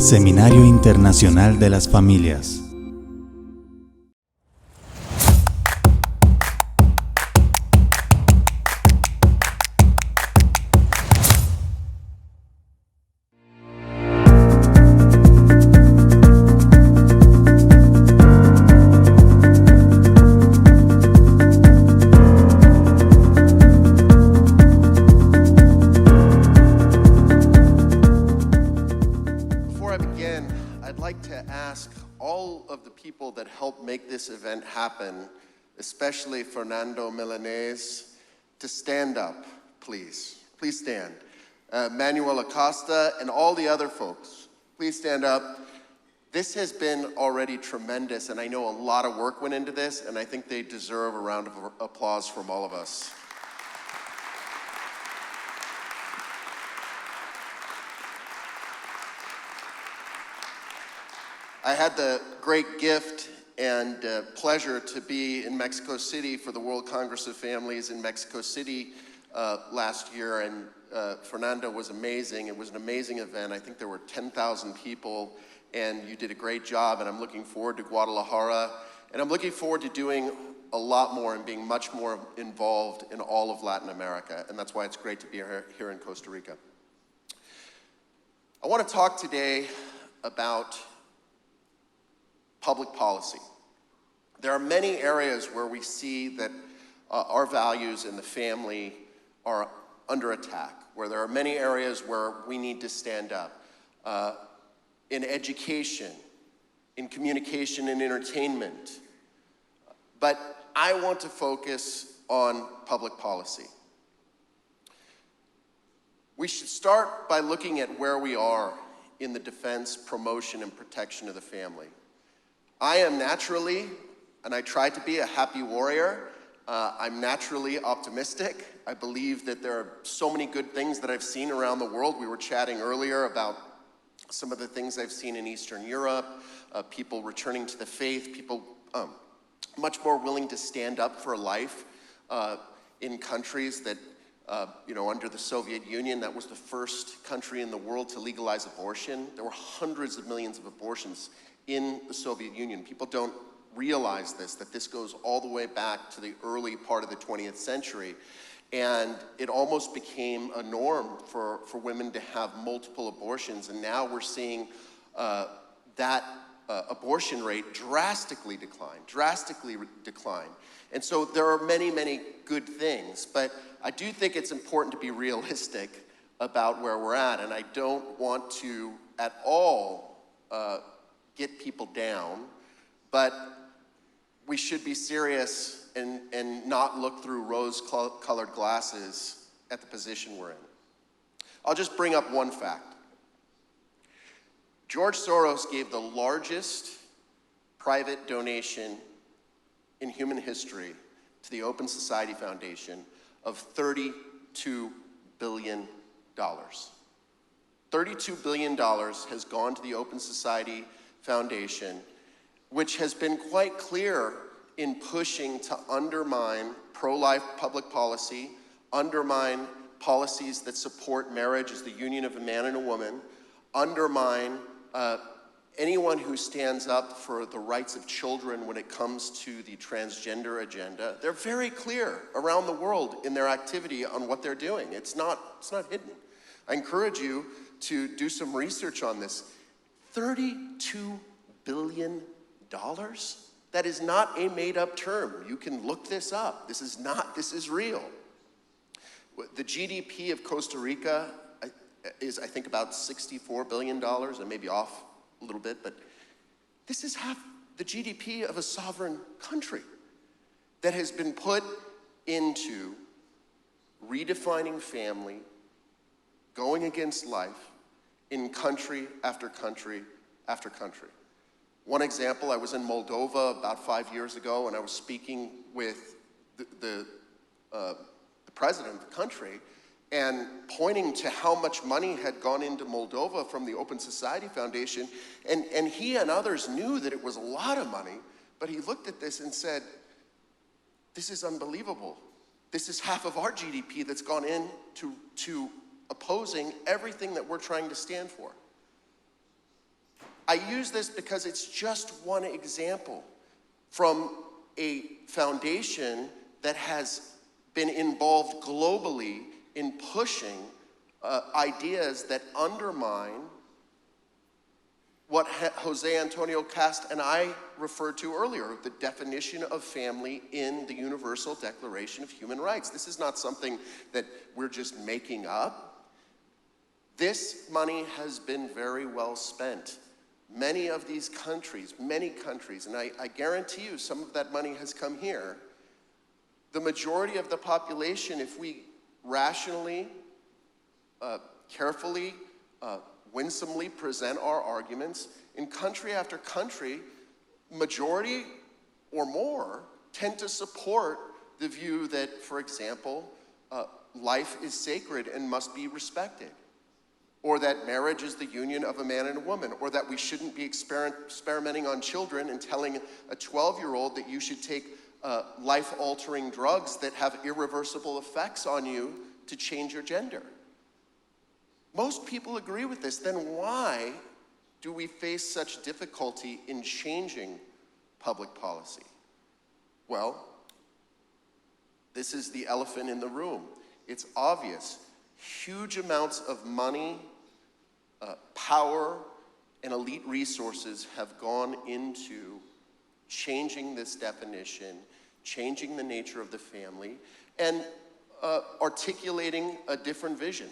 Seminario Internacional de las Familias. This event happen, especially Fernando Milanese, to stand up, please. Please stand. Manuel Acosta and all the other folks, please stand up. This has been already tremendous, and I know a lot of work went into this, and I think they deserve a round of applause from all of us. I had the great gift and pleasure to be in Mexico City for the World Congress of Families in Mexico City last year, and Fernando was amazing. It was an amazing event. I think there were 10,000 people, and you did a great job, and I'm looking forward to Guadalajara, and I'm looking forward to doing a lot more and being much more involved in all of Latin America, and that's why it's great to be here in Costa Rica. I want to talk today about public policy. There are many areas where we see that our values in the family are under attack, where there are many areas where we need to stand up. In education, in communication and entertainment. But I want to focus on public policy. We should start by looking at where we are in the defense, promotion, and protection of the family. I am naturally, and I try to be, a happy warrior. I'm naturally optimistic. I believe that there are so many good things that I've seen around the world. We were chatting earlier about some of the things I've seen in Eastern Europe, people returning to the faith, people much more willing to stand up for life in countries that, under the Soviet Union, that was the first country in the world to legalize abortion. There were hundreds of millions of abortions in the Soviet Union. People don't realize that this goes all the way back to the early part of the 20th century. And it almost became a norm for women to have multiple abortions. And now we're seeing that abortion rate drastically decline. And so there are many, many good things. But I do think it's important to be realistic about where we're at. And I don't want to at all get people down, but we should be serious and not look through rose-colored glasses at the position we're in. I'll just bring up one fact. George Soros gave the largest private donation in human history to the Open Society Foundation of $32 billion. $32 billion has gone to the Open Society Foundation, which has been quite clear in pushing to undermine pro-life public policy, undermine policies that support marriage as the union of a man and a woman, undermine anyone who stands up for the rights of children when it comes to the transgender agenda. They're very clear around the world in their activity on what they're doing. It's not hidden. I encourage you to do some research on this. $32 billion? That is not a made-up term. You can look this up. This is real. The GDP of Costa Rica is, I think, about $64 billion. I may be off a little bit, but this is half the GDP of a sovereign country that has been put into redefining family, going against life in country after country after country. One example, I was in Moldova about 5 years ago, and I was speaking with the president of the country and pointing to how much money had gone into Moldova from the Open Society Foundation. And he and others knew that it was a lot of money, but he looked at this and said, this is unbelievable. This is half of our GDP that's gone into opposing everything that we're trying to stand for. I use this because it's just one example from a foundation that has been involved globally in pushing ideas that undermine what Jose Antonio Cast and I referred to earlier, the definition of family in the Universal Declaration of Human Rights. This is not something that we're just making up. This money has been very well spent. Many of these countries, and I guarantee you some of that money has come here. The majority of the population, if we rationally, carefully, winsomely present our arguments, in country after country, majority or more tend to support the view that, for example, life is sacred and must be respected, or that marriage is the union of a man and a woman, or that we shouldn't be experimenting on children and telling a 12-year-old that you should take life-altering drugs that have irreversible effects on you to change your gender. Most people agree with this. Then why do we face such difficulty in changing public policy? Well, this is the elephant in the room. It's obvious. Huge amounts of money, power, and elite resources have gone into changing this definition, changing the nature of the family, and articulating a different vision.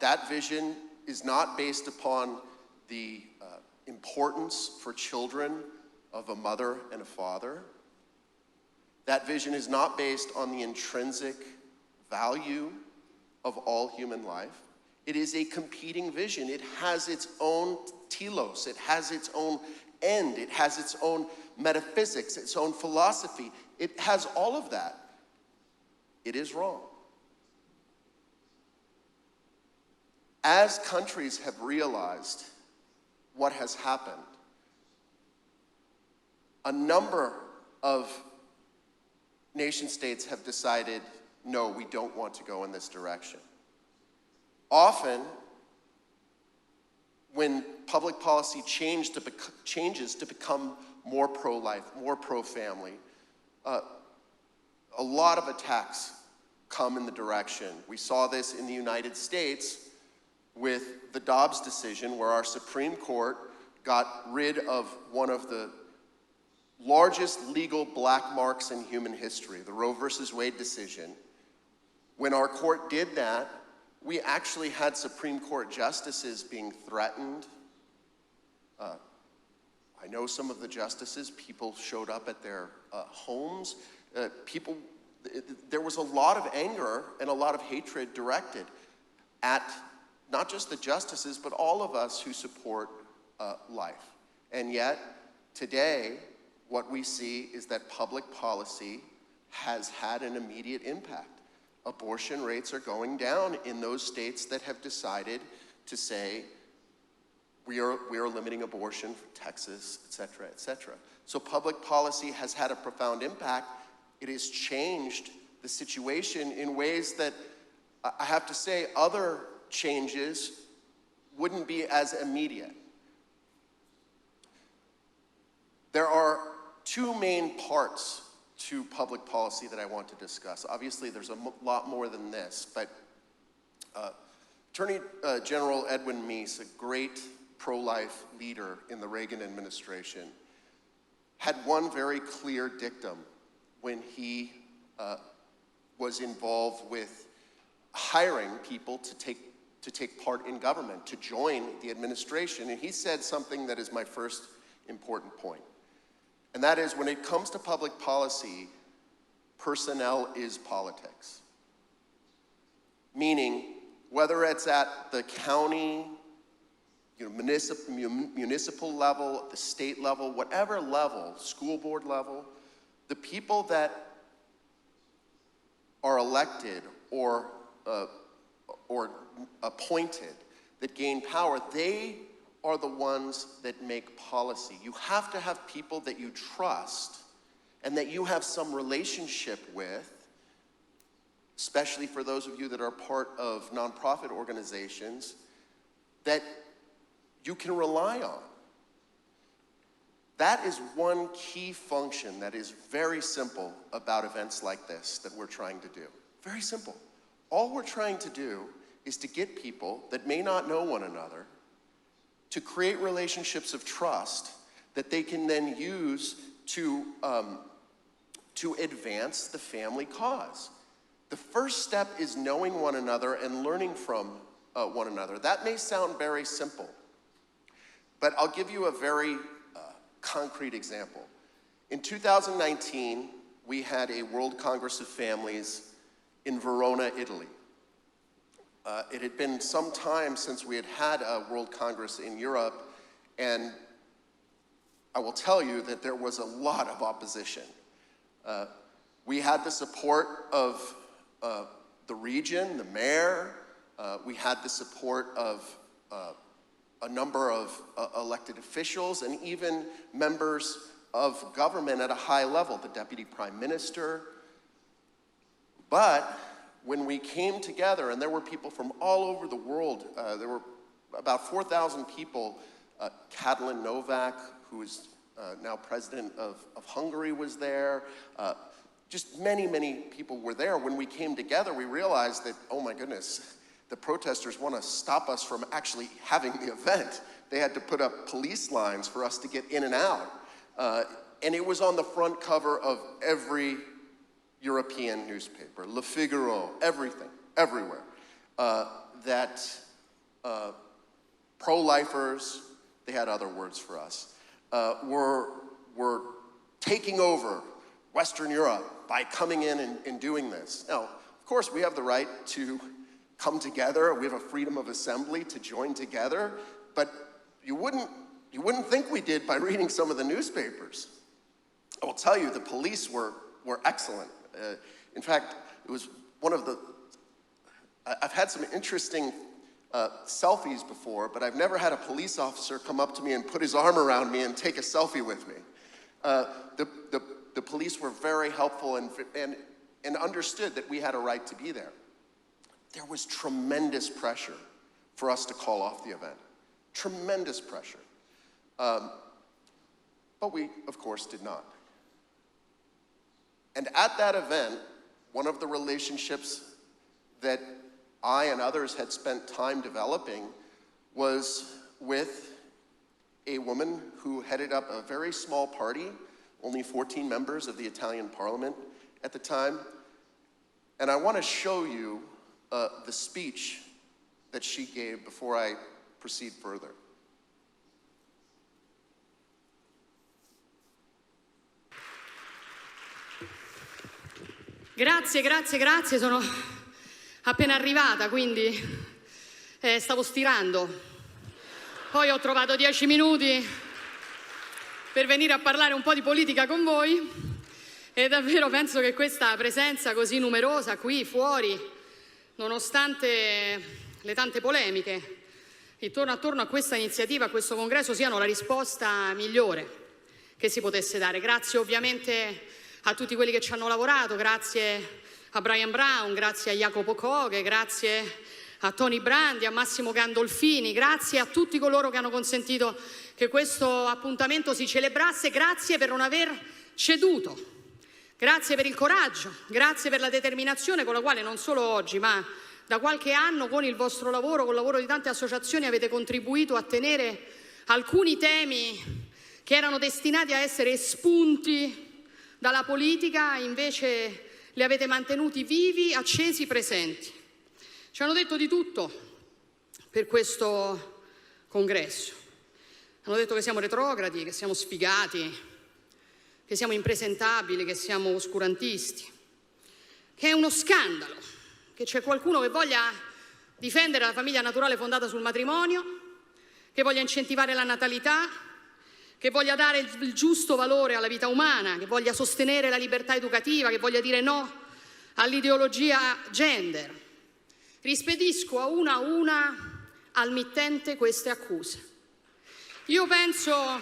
That vision is not based upon the importance for children of a mother and a father. That vision is not based on the intrinsic value of all human life. It is a competing vision. It has its own telos. It has its own end. It has its own metaphysics, its own philosophy. It has all of that. It is wrong. As countries have realized what has happened, a number of nation states have decided, no, we don't want to go in this direction. Often, when public policy changes to become more pro-life, more pro-family, a lot of attacks come in the direction. We saw this in the United States with the Dobbs decision, where our Supreme Court got rid of one of the largest legal black marks in human history, the Roe versus Wade decision. When our court did that, we actually had Supreme Court justices being threatened. I know some of the justices, people showed up at their homes. There was a lot of anger and a lot of hatred directed at not just the justices, but all of us who support life. And yet, today, what we see is that public policy has had an immediate impact. Abortion rates are going down in those states that have decided to say, we are limiting abortion, Texas, et cetera, et cetera. So public policy has had a profound impact. It has changed the situation in ways that, I have to say, other changes wouldn't be as immediate. There are two main parts to public policy that I want to discuss. Obviously, there's a lot more than this, but Attorney General Edwin Meese, a great pro-life leader in the Reagan administration, had one very clear dictum when he was involved with hiring people to take part in government, to join the administration. And he said something that is my first important point. And that is, when it comes to public policy, personnel is politics. Meaning, whether it's at the county, municipal level, the state level, whatever level, school board level, the people that are elected or appointed, that gain power, they are the ones that make policy. You have to have people that you trust and that you have some relationship with, especially for those of you that are part of nonprofit organizations, that you can rely on. That is one key function that is very simple about events like this that we're trying to do. Very simple. All we're trying to do is to get people that may not know one another to create relationships of trust that they can then use to advance the family cause. The first step is knowing one another and learning from one another. That may sound very simple, but I'll give you a very concrete example. In 2019, we had a World Congress of Families in Verona, Italy. It had been some time since we had a World Congress in Europe, and I will tell you that there was a lot of opposition. We had the support of the region, the mayor. We had the support of a number of elected officials and even members of government at a high level, the Deputy Prime Minister. But when we came together, and there were people from all over the world, there were about 4,000 people. Katalin Novak, who is now president of Hungary, was there. Just many, many people were there. When we came together, we realized that, oh my goodness, the protesters want to stop us from actually having the event. They had to put up police lines for us to get in and out. And it was on the front cover of every European newspaper, Le Figaro, everything, everywhere, that pro-lifers, they had other words for us, were taking over Western Europe by coming in and doing this. Now, of course, we have the right to come together. We have a freedom of assembly to join together, but you wouldn't think we did by reading some of the newspapers. I will tell you, the police were excellent. In fact, it was one of the, I've had some interesting selfies before, but I've never had a police officer come up to me and put his arm around me and take a selfie with me. The police were very helpful and understood that we had a right to be there. There was tremendous pressure for us to call off the event. Tremendous pressure. But we, of course, did not. And at that event, one of the relationships that I and others had spent time developing was with a woman who headed up a very small party, only 14 members of the Italian parliament at the time. And I want to show you the speech that she gave before I proceed further. Grazie, sono appena arrivata, quindi stavo stirando. Poi ho trovato 10 minuti per venire a parlare un po' di politica con voi e davvero penso che questa presenza così numerosa qui fuori, nonostante le tante polemiche attorno a questa iniziativa, a questo congresso, siano la risposta migliore che si potesse dare. Grazie ovviamente a tutti quelli che ci hanno lavorato, grazie a Brian Brown, grazie a Jacopo Coghe, grazie a Tony Brandi, a Massimo Gandolfini, grazie a tutti coloro che hanno consentito che questo appuntamento si celebrasse, grazie per non aver ceduto, grazie per il coraggio, grazie per la determinazione con la quale non solo oggi, ma da qualche anno con il vostro lavoro, con il lavoro di tante associazioni avete contribuito a tenere alcuni temi che erano destinati a essere espunti dalla politica, invece li avete mantenuti vivi, accesi, presenti. Ci hanno detto di tutto per questo congresso. Hanno detto che siamo retrogradi, che siamo sfigati, che siamo impresentabili, che siamo oscurantisti, che è uno scandalo, che c'è qualcuno che voglia difendere la famiglia naturale fondata sul matrimonio, che voglia incentivare la natalità, che voglia dare il giusto valore alla vita umana, che voglia sostenere la libertà educativa, che voglia dire no all'ideologia gender. Rispedisco a una al mittente queste accuse. Io penso